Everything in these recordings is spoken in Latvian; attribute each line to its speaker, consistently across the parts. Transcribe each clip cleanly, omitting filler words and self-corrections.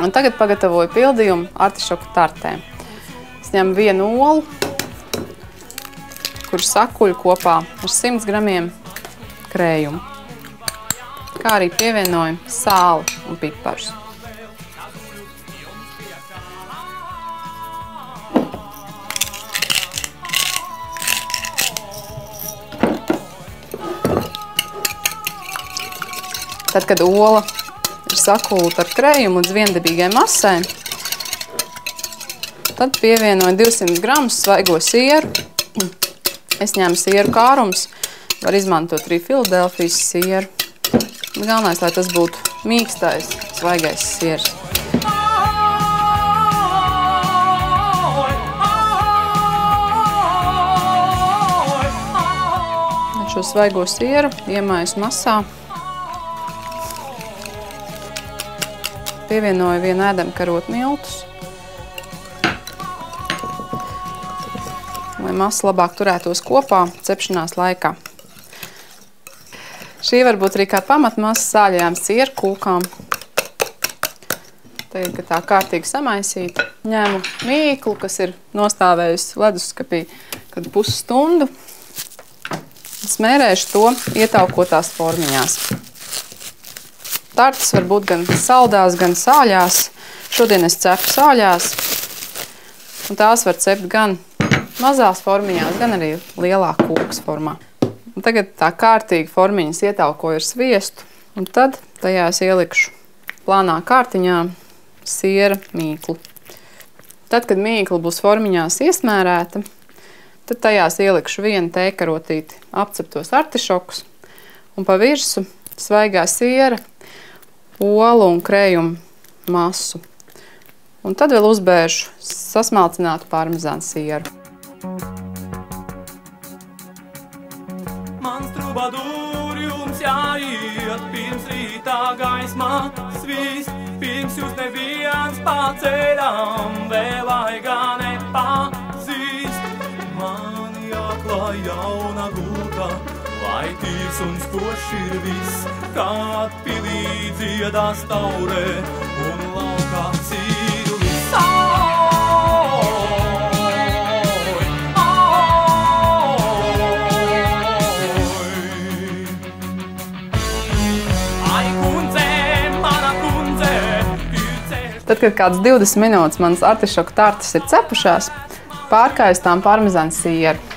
Speaker 1: Un tagad pagatavoju pildījumu artišoku tartē. Es ņemu vienu olu, kuru sakuļu kopā ar 100 gramiem krējumu. Kā arī pievienoju sāli un piparus. Tad, kad ola ir sakulta ar krējumu līdz viendabīgai masai, tad pievienoju 200 gramus svaigo sieru. Es ņemu sieru kārums, var izmantot arī Filadelfijas sieru. Galvenais, lai tas būtu mīkstais, svaigais siers. Šo svaigo sieru iemaisu masā. Pievienoju vienu ēdamkarotu miltus, lai masa labāk turētos kopā cepšanās laikā. Šī var būt arī kā pamatmasa sāļajām sieru kūkām. Tagad, kad tā kārtīgi samaisīta, ņemu mīklu, kas ir nostāvējusi leduskapī kad pusstundu, smērēšu to ietaukotās formiņās. Tartas var būt gan saldās, gan sāļās. Šodien es cepu sāļās. Un tās var cept gan mazās formiņās, gan arī lielā kūkas formā. Un tagad tā kārtīgi formiņas ietaukoju ar sviestu. Un tad tajās ielikšu plānā kārtiņā siera mīklu. Tad, kad mīkla būs formiņās iesmērēta, tad tajās ielikšu vienu tēkarotīti apceptos artišokus un pa virsu svaigā siera, olu un krējumu masu. Un tad vēl uzbēršu sasmalcinātu parmezānu sieru. Mans trubadūr jums jāiet pirms rītā gaismā svīst, pirms jūs neviens paceļam vēl aigā nepazīst. Man jāklāj jauna gulta, lai tīrs un skošs ir viss, kad pilī dziedās taurē un laukā cīrulis. Tad, kad kāds 20 minūtes manas artišoku tartas ir cepušās, pārkaistām parmezānu sieru.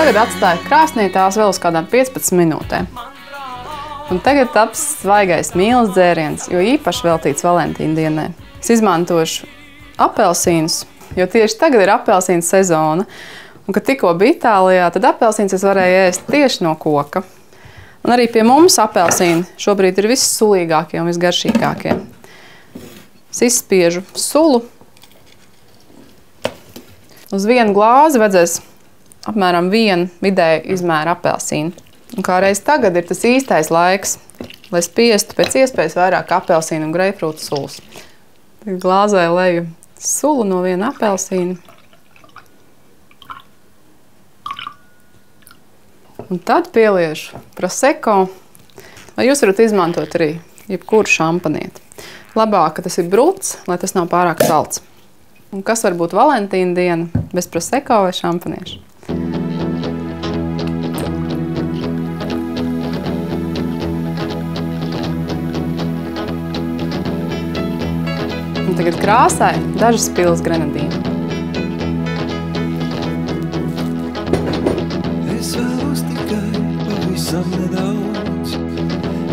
Speaker 1: Tagad atstāju krāsnī tās vēl uz kādām 15 minūtēm. Un tagad taps svaigais mīlas dzēriens, jo īpaši veltīts Valentīna dienai. Es izmantošu apelsīnus, jo tieši tagad ir apelsīnu sezona. Un, kad tikko bija Itālijā, tad apelsīns es varēju ēst tieši no koka. Un arī pie mums apelsīni šobrīd ir vissulīgākie un visgaršīgākie. Es izspiežu sulu. Uz vienu glāzi vajadzēs apmēram vienu vidēju izmēru apelsīnu. Un kā reiz tagad ir tas īstais laiks, lai spiestu pēc iespējas vairāk apelsīnu un greipfrūtu sulas. Tagad glāzē leju sulu no viena apelsīna. Un tad pieliešu prosecco, vai jūs varat izmantot arī jebkuru šampanieti. Labāk, ka tas ir bruts, lai tas nav pārāk salds. Un kas var būt Valentīna diena bez prosecco vai šampanieša? Un tagad krāsai dažas pilas grenadīnu. Es vēlos tikai pavisam nedaudz.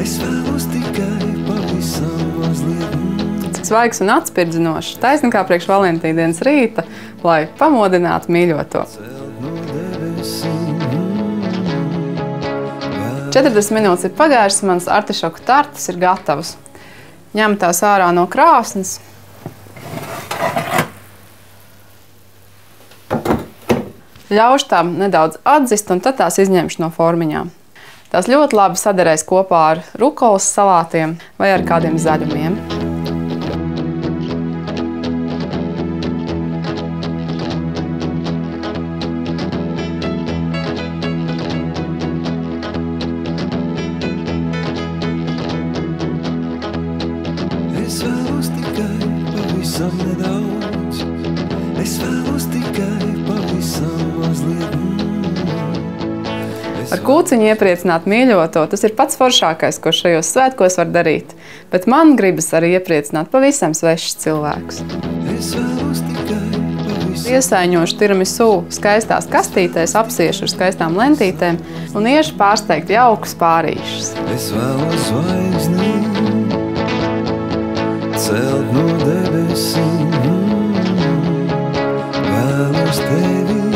Speaker 1: Es vēlos tikai pavisam mazliet. Cik svaigs un atspirdzinošs, taisni kā priekš Valentīna dienas rīta, lai pamodinātu mīļoto. 40 minūtes ir pagājušas, manas artišoku tartas ir gatavas. Ņemu tās ārā no krāsnes. Ļaušu tām nedaudz atzist un tad tās izņemšu no formiņām. Tās ļoti labi saderēs kopā ar rukolas salātiem vai ar kādiem zaļumiem.
Speaker 2: Es vēlos tikai pavisam nedaudz. Es vēlos tikai pavisam mazliet.
Speaker 1: Ar kūciņu iepriecināt mīļoto, tas ir pats foršākais, ko šajos svētkos var darīt. Bet man gribas arī iepriecināt pavisam svešus cilvēkus.
Speaker 2: Es vēlos tikai pavisam.
Speaker 1: Iesaiņošu tiramisu skaistās kastītēs, apsiešu ar skaistām lentītēm un iešu pārsteigt jaukus pārīšus.
Speaker 2: Es vēlos zvaigzni celt no debesīm. Vēlos tevi